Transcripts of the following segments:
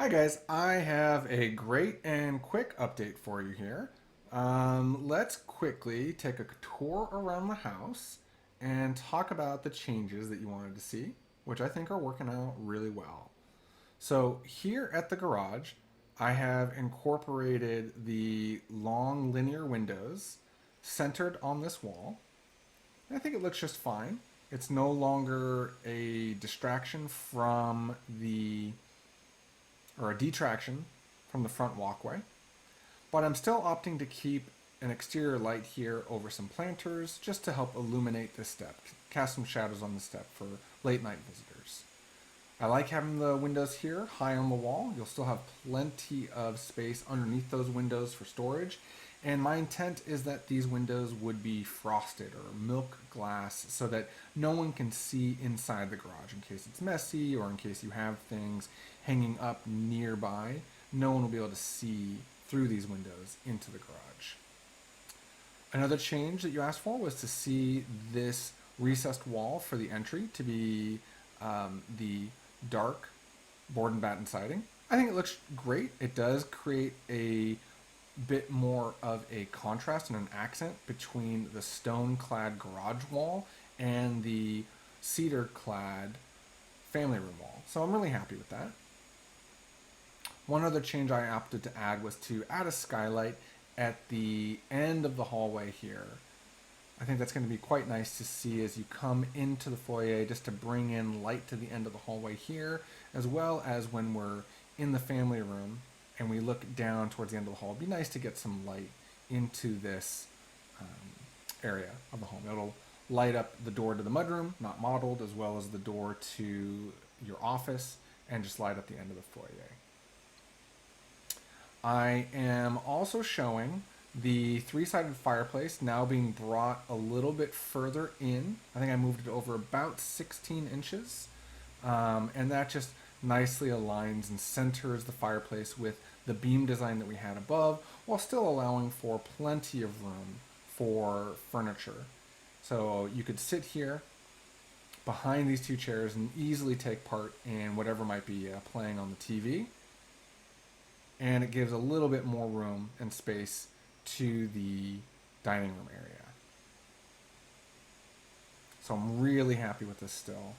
Hi guys, I have a great and quick update for you here. Let's quickly take a tour around the house and talk about the changes that you wanted to see, which I think are working out really well. So here at the garage, I have incorporated the long linear windows centered on this wall. And I think it looks just fine. It's no longer a distraction from the or a detraction from the front walkway, but I'm still opting to keep an exterior light here over some planters just to help illuminate this step, cast some shadows on the step for late night visitors. I like having the windows here high on the wall. You'll still have plenty of space underneath those windows for storage. And my intent is that these windows would be frosted or milk glass so that no one can see inside the garage in case it's messy or in case you have things hanging up nearby. No one will be able to see through these windows into the garage. Another change that you asked for was to see this recessed wall for the entry to be the dark board and batten siding. I think it looks great. It does create a bit more of a contrast and an accent between the stone-clad garage wall and the cedar-clad family room wall. So I'm really happy with that. One other change I opted to add was to add a skylight at the end of the hallway here. I think that's going to be quite nice to see as you come into the foyer, just to bring in light to the end of the hallway here, as well as when we're in the family room and we look down towards the end of the hall. It'd be nice to get some light into this area of the home. It'll light up the door to the mudroom, not modeled, as well as the door to your office, and just light up the end of the foyer. I am also showing the three-sided fireplace now being brought a little bit further in. I think I moved it over about 16 inches. And that just nicely aligns and centers the fireplace with the beam design that we had above, while still allowing for plenty of room for furniture. So you could sit here behind these two chairs and easily take part in whatever might be playing on the TV. And it gives a little bit more room and space to the dining room area. So I'm really happy with this still.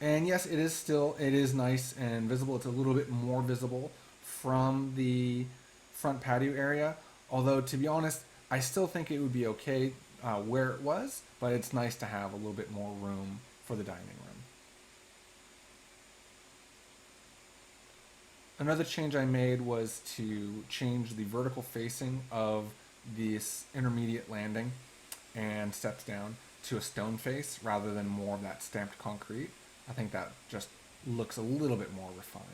And yes, it is nice and visible. It's a little bit more visible from the front patio area. Although, to be honest, I still think it would be okay where it was, but it's nice to have a little bit more room for the dining room. Another change I made was to change the vertical facing of this intermediate landing and steps down to a stone face rather than more of that stamped concrete. I think that just looks a little bit more refined.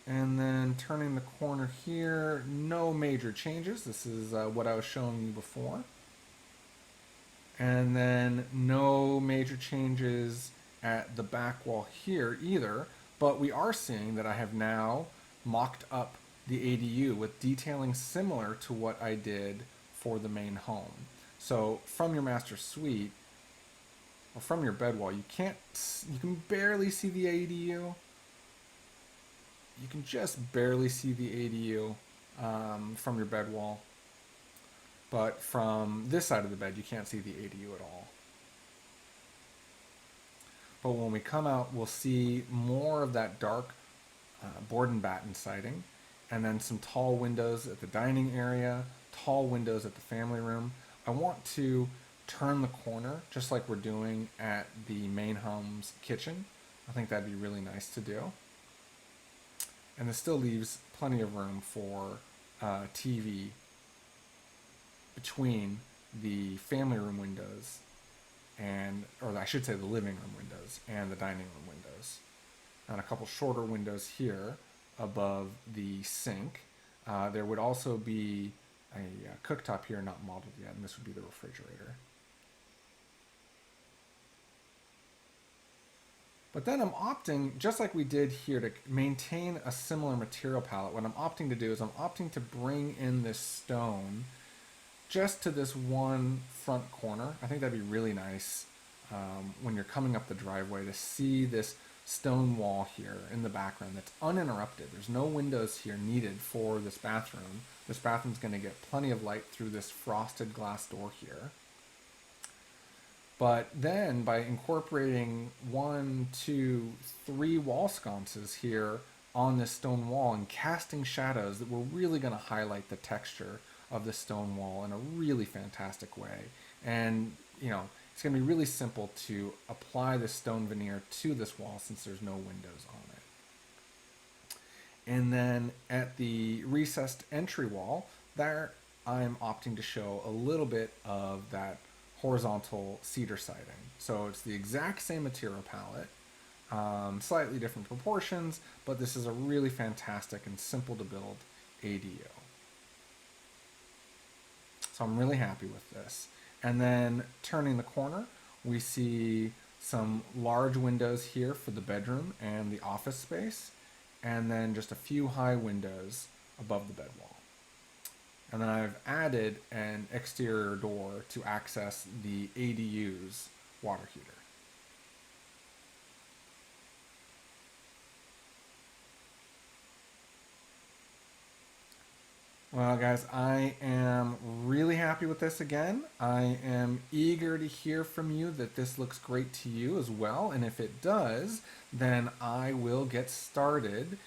And then turning the corner here, no major changes. This is what I was showing you before. And then no major changes at the back wall here either, but we are seeing that I have now mocked up the ADU with detailing similar to what I did for the main home. So from your master suite, or from your bed wall, you can barely see the ADU. You can just barely see the ADU from your bed wall. But from this side of the bed, you can't see the ADU at all. But when we come out, we'll see more of that dark board and batten siding, and then some tall windows at the dining area, tall windows at the family room. I want to turn the corner just like we're doing at the main home's kitchen. I think that'd be really nice to do. And this still leaves plenty of room for TV between the family room windows or I should say the living room windows and the dining room windows. And a couple shorter windows here above the sink. There would also be a cooktop here not modeled yet, and this would be the refrigerator. But then I'm opting, just like we did here, to maintain a similar material palette. What I'm opting to do is I'm opting to bring in this stone just to this one front corner. I think that'd be really nice when you're coming up the driveway to see this stone wall here in the background that's uninterrupted. There's no windows here needed for this bathroom. This bathroom's going to get plenty of light through this frosted glass door here. But then by incorporating 1, 2, 3 wall sconces here on this stone wall and casting shadows, that we're really going to highlight the texture of the stone wall in a really fantastic way. And, you know, it's going to be really simple to apply this stone veneer to this wall since there's no windows on it. And then at the recessed entry wall, there I'm opting to show a little bit of that horizontal cedar siding. So it's the exact same material palette, slightly different proportions, but this is a really fantastic and simple to build ADU. So I'm really happy with this. And then turning the corner, we see some large windows here for the bedroom and the office space, and then just a few high windows above the bed wall. And then I've added an exterior door to access the ADU's water heater. Well, guys, I am really happy with this again. I am eager to hear from you that this looks great to you as well. And if it does, then I will get started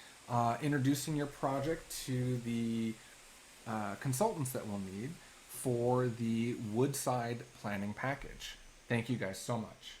introducing your project to the consultants that we'll need for the Woodside planning package. Thank you guys so much.